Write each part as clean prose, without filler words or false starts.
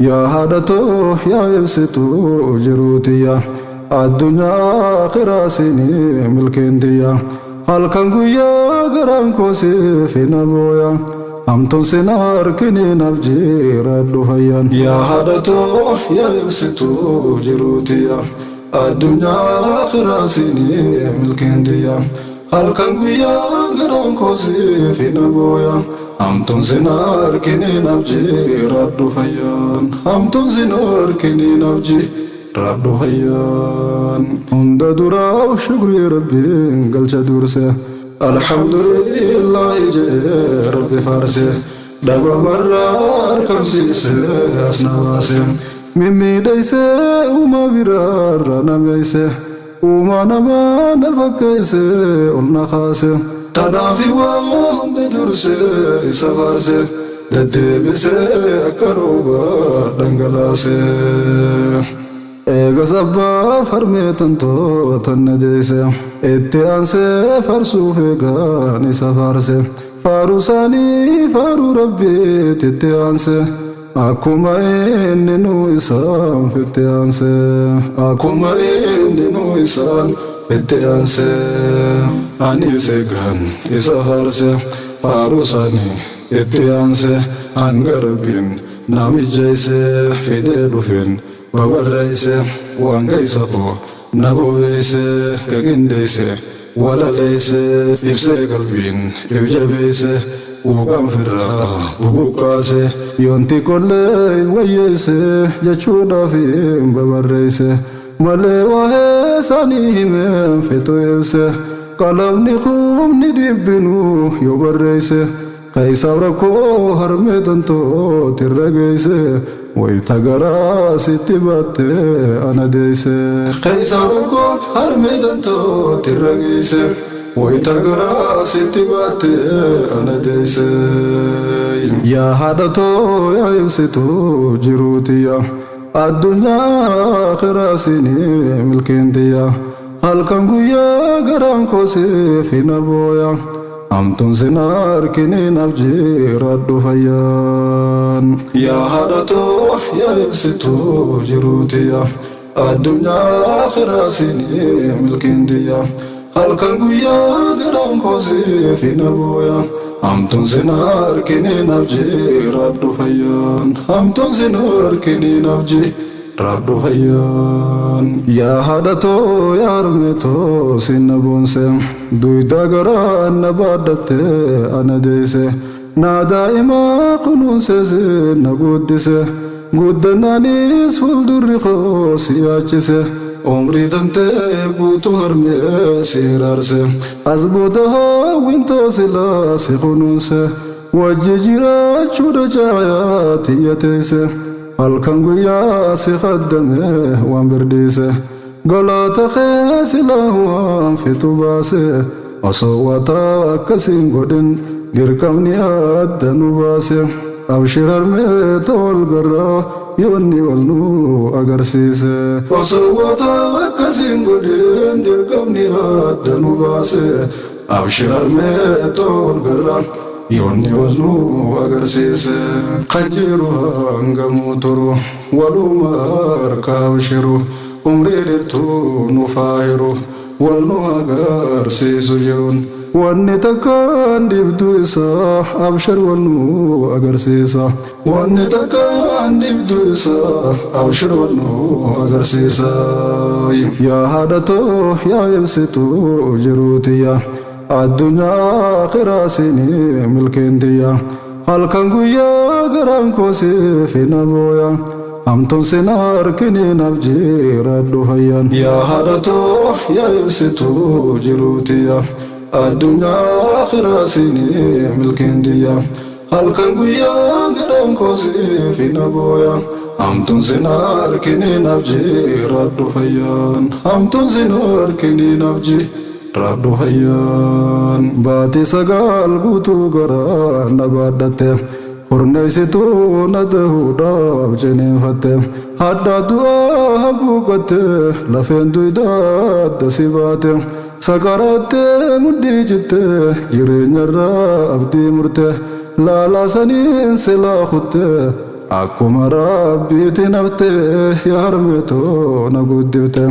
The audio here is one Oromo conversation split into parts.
يا هادتو يا يبسطو جروتيا الدنيا خراسيني ملكنديا هل كان قويا غران كوسي في نبويا أمتون سنار كني نفجي ردو فيان يا هادتو يا يبسطو جروتيا الدنيا خراسيني ملكنديا هل كان قويا غران كوسي في نبويا أمتون سنار كني نفجي ردو فيان أمتون سنار كني نفجي ردو فيان عند دراو شكري ربي قلت دورسه الحمد لله ربي فارسه دابا مرار كم سيسه أسنواسه ممي ديسه وما برار أنا بيسه وما نما نفكيسه قلنا خاسه تنافي وهم بدرسه سفارسه ددبسه كروبا دنگلاسه غزبا فرميتنتو تنديسه اتيانسه فرسو فيغاني سفارسه فاروساني فارو ربي تتيانسه أكوما إننو إسام فتيانسه أكوما إننو إسام فتيانسه أني سيغان إسافارسه فاروساني اتيانسه أنغربين نامي جيسه فيدلوفين وبرئيسه وانغيسه نبويسه كجنديسه ولا ليسه إفسه قلبين إفجبيسه وغنفرا وبوكاسه يونتي كل ويسه جشودا في ببرئيسه ملي واه ساني من فتويسه قلم نخوم ندبنو يبرئيسه كيساركو هرمتنتو ترغيسه ويتغرا ستبات أنا ديسه كيساركو هرمتنتو ترغيسه ويتغرا ستبات أنا ديسه يا هادتو يا يبسطو جروتيا الدنيا خراسيني ملكنديا هل كان قويا غران كوسي في نبويا أمتون سنار كني نفجي ردو فيان يا هادتو يا يبسطو جروتيا الدنيا خراسيني ملكنديا هل كان قويا غران كوسي في نبويا أمتون سنار كني نفجي ردو فيان أمتون سنار كني نفجي ردو فيان يا هادتو يا رميتو سنبونسه دويدا غرا نبادت أنا ديسه نادا إما خنونسه نقودسه قدنانيس فلدر خوسياچسه عمري تنتي قوتو هرمي سيرارسه أزبودها وينتو سلاسي خنونسه وججرا شودا جاياتي يتيسه halkan guyyaa si qaddame waan birdiise galata keessilahu waan fitu baase osoo wataa akkasiin godhin dirqamni adda nu baase abshir harmee tol garraa yoonni ol nu agarsiise osoo wataa akkasiin godhin dirqamni adda nu baase abshir harmee tol garraa يوني ولو أغرسيسه خنجيرو هنغمو ترو ولو ماركاو شرو عمري لرتو نفايرو ولو أغرسيسو جرون واني تكان دبدو إسا أبشر ولو أغرسيسا واني تكان دبدو إسا أبشر ولو أغرسيسا يا هادتو يا يبسطو جروتيا الدنيا خراسيني ملكنديا هل كان قويا غران كوسي في نبويا أمتون سنار كني نفجي ردو فيان يا هادتو يا يبسطو جروتيا الدنيا خراسيني ملكنديا هل كان قويا غران كوسي في نبويا أمتون سنار كني نفجي ردو فيان أمتون سنار كني نفجي ردو فيان باتي سقال قوتو غرا نبادته خرنيستو ندهو داب جنين فتة حدا دعا حبوكت لفين دويداد دسيبات سقارت مدي جت جرين الرا أبدي مرته لا لا سنين سلا خت akkuma rabbiitti naftee yaa harmeetoo na guddifte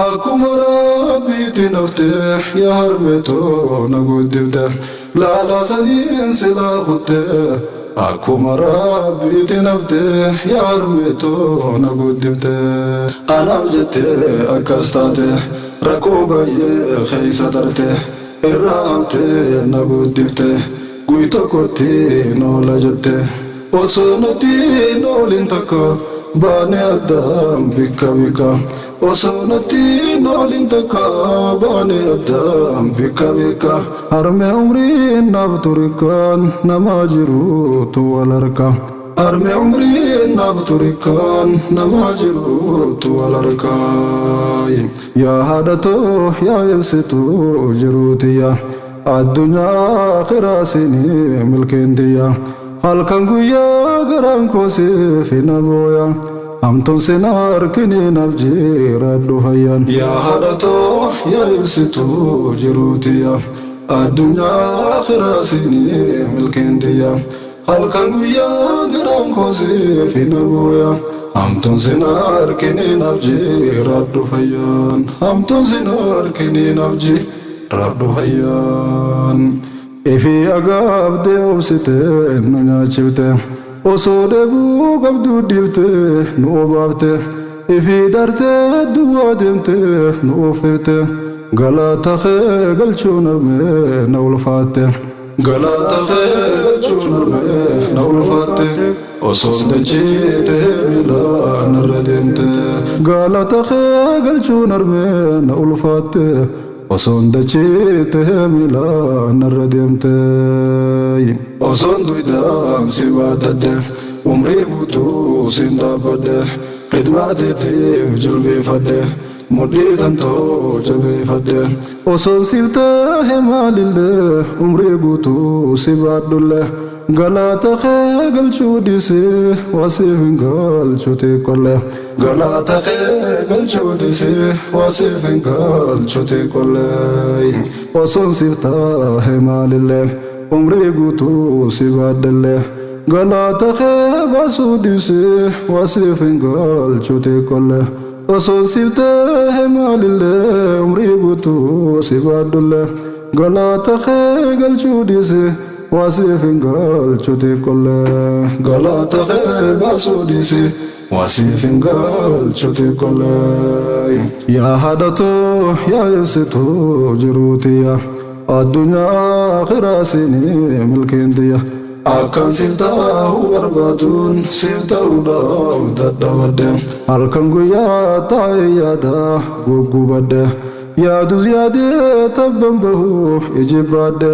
akkuma rabbiitti naftee yaa harmeetoo na guddifte laala saniin silaa kuttee akkuma rabbiitti naftee yaa harmeetoo na guddifte anaaf jettee akkas taate rakkoo baay'ee keessa tarte irraa hamtee na guddifte guyyaa tokkotti noola jette osoo nuti noolin takka baane addaan bikka bikka osoo nuti noolin takka baane addaan bikka bikka harme umriin naaf turikaan nama jiruutu wal harka harme umriin naaf turikaan nama jiruutu wal harka yaa haadhatoo yaa ibsituu jiruutiyya addunyaa akhiraa siinii milkeentiyya halkan guyyaa garaan koosiif na booya hamtuun sin harkinii naaf jiraadhu fayyaan yaa haadhatoo yaa ibsituu jiruutiyya addunyaa akhiraa siinii milkeentiyya halkan guyyaa garaan koosiif na booya hamtuun sin harkinii naaf jiraadhu fayyaan hamtuun sin harkinii naaf jiraadhu fayyaan ifi agaabdee obsitee nu nyaachifte osoo dheebuu qabduu dhiiftee nu obaafte ifi dartee duwwaa deemtee nu uffifte galata kee galchuun harmee na ulfaatte galata kee galchuun harmee na ulfaatte osoo dachiitee miilaan irra deemte galata kee galchuun harmee na ulfaatte osoon dachiitee miilaan irra deemte osoon duwidaan si baadhadhe umrii guutuu siin dhaabbadhe khidmaateetiif jilbeeffadhe mudhii tantoo jabeeffadhe osoon siif tahe maalillee umrii guutuu si baadhullee galata kee galchuu dhiisee waasiif hin galchu xiqqollee galata kee galchuu dhiisee waasiif hin galchu xiqqollee osoon siif tahe maalillee umrii guutuu si baadhallee galata kee baasuu dhiisee waasiif hin galchu xiqqollee osoon siif tahe maalillee umrii guutuu si baadhallee galata kee galchuu dhiisee waasiif hin galchu xiqqollee galata kee baasuu dhiisee waasiif hin galchu xiqqollee yaa haadhatoo yaa ibsituu jiruutiyya addunyaa akhiraa siinii milkeentiyya akkan siif ta'uu barbaaduun siif ta'uudhaaf dadhabadhe halkan guyyaa taa'ee yaada guggubadhe yaadus yaadee tabban bahuu ijibbaadhe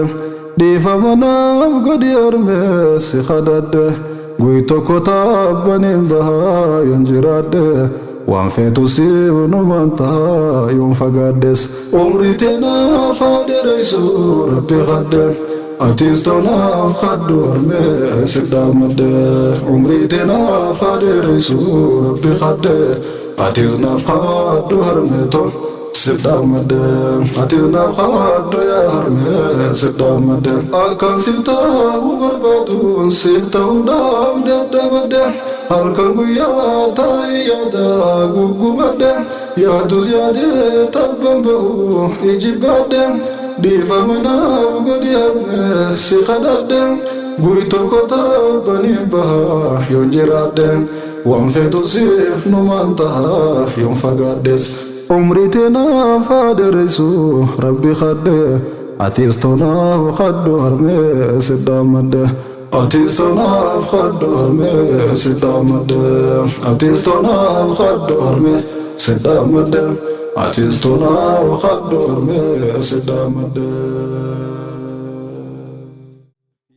dhiifama naaf godhi harmee si kadhadhe guyyaa tokko tabbaniin bahaa yoon jiraadhe waan feetu siif numaan tahaa yoon fagaadhes umrii teenaaf haa dheereysu rabbi kadhe atis toonaaf kadhu harmee si dhaamadhe umrii teenaaf haa dheereysu rabbi kadhe atis naaf kadhu harmee toon siddaamade atis naaf kadhu yaa harmee siddaamade halkan siif ta'uu barbaaduun siif ta'uudhaaf dadhabadhe halkan guyyaa taa'ee yaada guggubadhe yaadus yaadee tabban bahuu ijibbaadhe dhiifama naaf godhi harmee si kadhadhe guyyaa tokko tabbaniin bahaa yoon jiraadhe waan feetu siif numaan tahaa yoon fagaadhes umrii teenaaf haa dheereysu rabbi kadhe atis toonaaf kadhu harmee si dhaamadhe atis toonaaf kadhu harmee si dhaamadhe atis toonaaf kadhu harmee si dhaamadhe atis toonaaf kadhu harmee si dhaamadhe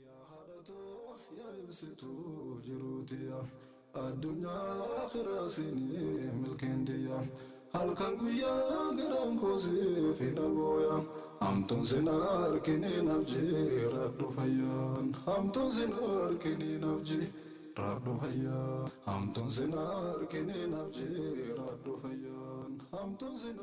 yaa haadhatoo yaa ibsituu jiruutiyya addunyaa akhiraa siinii milkeentiyya halkan guyyaa garaan koosiif na booya hamtuun sin harkinii naaf jiraadhu fayyaan hamtuun sin harkinii naaf jiraadhu fayyaan hamtuun sin harkinii naaf jiraadhu fayyaan hamtuun sin